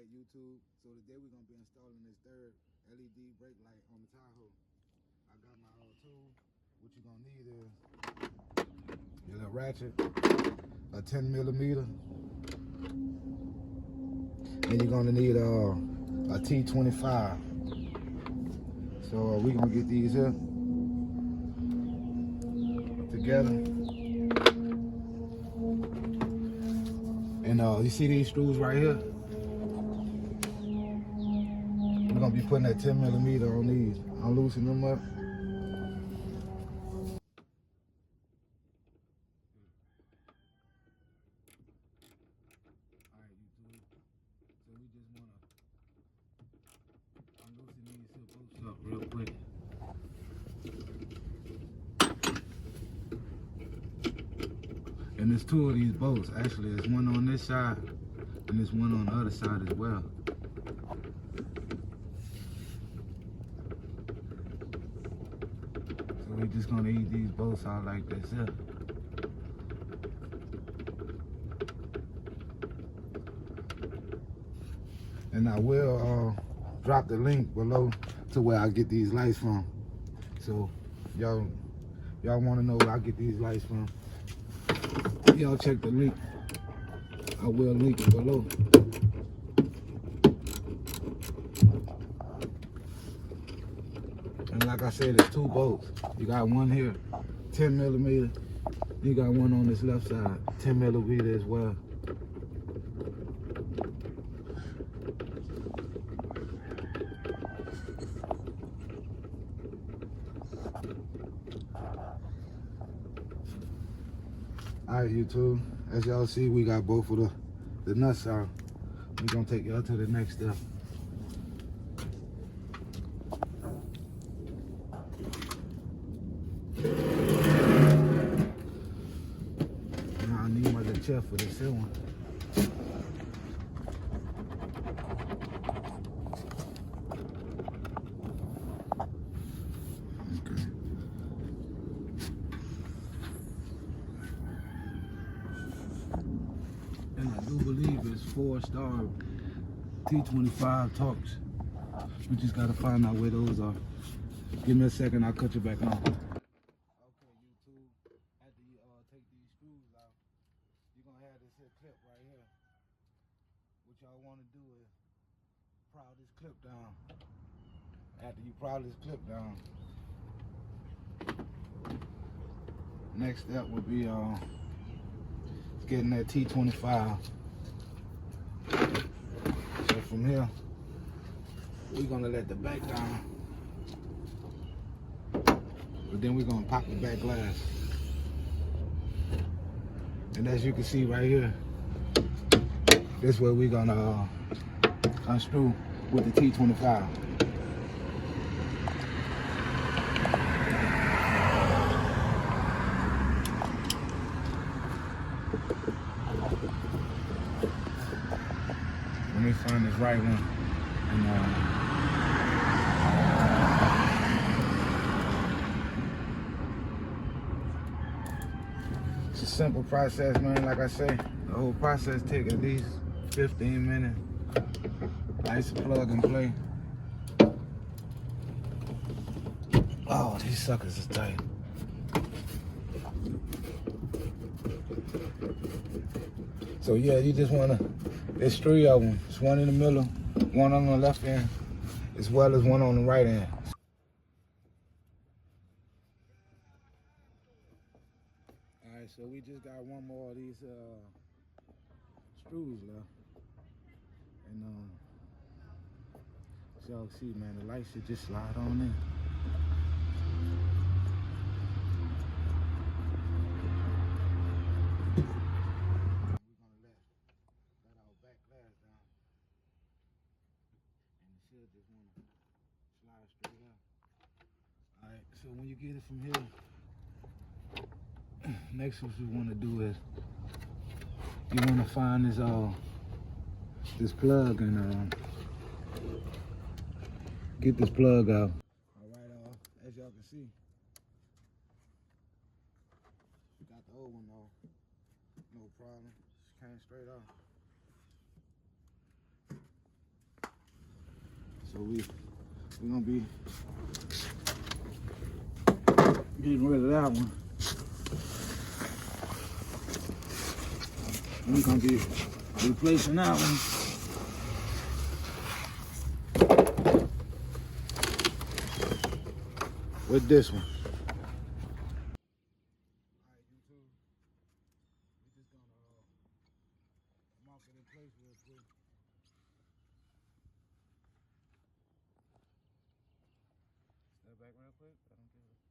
YouTube. So today we're gonna be installing this third LED brake light on the Tahoe. I got my tool. What you're gonna need is a little ratchet, a 10 millimeter, and you're gonna need a T25. So we're gonna get these here together. And you see these screws right here? We're gonna be putting that 10 millimeter on these. I'm loosening them up. Alright, YouTube. So we just wanna loosen these here bolts up real quick. And there's two of these bolts. Actually, there's one on this side and there's one on the other side as well. So we're just gonna ease these bolts out like this here. And I will drop the link below to where I get these lights from. So y'all want to know where I get these lights from, y'all check the link. I will link it below. And like I said, there's two bolts. You got one here, 10 millimeter. You got one on this left side, 10 millimeter as well. Alright, YouTube, as y'all see, we got both of the nuts out. We're gonna take y'all to the next step. Now I need my little chair for this here one. And I do believe it's 4-star T25 Torx. We just gotta find out where those are. Give me a second, I'll cut you back on. Okay, YouTube, after you take these screws out, you're gonna have this here clip right here. What y'all wanna do is pry this clip down. After you pry this clip down, next step would be getting that T25. So from here, we're gonna let the back down, but then we're gonna pop the back glass. And as you can see right here, this is where we're gonna unscrew with the T25. Let me find this right one. And, it's a simple process, man. Like I say, the whole process takes at least 15 minutes. Nice plug and play. Oh, these suckers is tight. So yeah, you just wanna, there's 3 of them. It's one in the middle, one on the left end, as well as one on the right end. Alright, so we just got one more of these screws left. And so y'all see, man, the light should just slide on in. Just want to slide straight out. Alright, so when you get it from here, next what you want to do is you want to find this plug and get this plug out. Alright, as y'all can see, we got the old one off, no problem, just came straight off. So we're gonna be getting rid of that one. We're gonna be replacing that one. With this one. Alright, YouTube. We're just gonna mark it in place real quick. Step back real quick. I don't give it.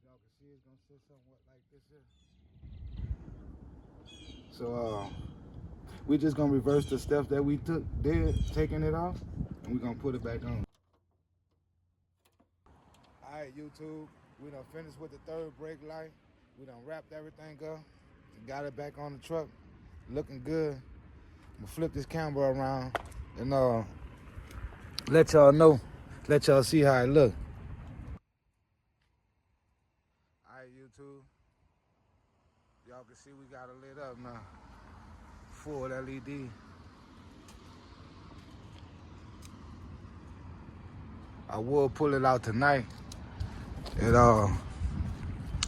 Y'all can see it's gonna sit somewhat like this here. So we're just gonna reverse the steps that we did taking it off, and we're gonna put it back on. Alright, YouTube, we done finished with the third brake light. We done wrapped everything up, got it back on the truck, looking good. I'm gonna flip this camera around and let y'all know, let y'all see how it look. Alright, YouTube, y'all can see we got it lit up now. Full LED. I will pull it out tonight and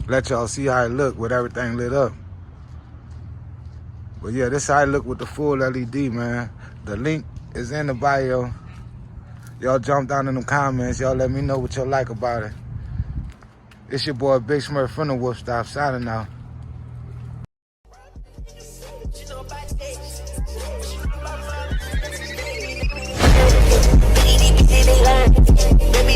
let y'all see how it look with everything lit up. But yeah, this how it look with the full LED, man. The link is in the bio. Y'all jump down in the comments. Y'all let me know what y'all like about it. It's your boy Big Smurf from the Wolf Stop signing out. Baby,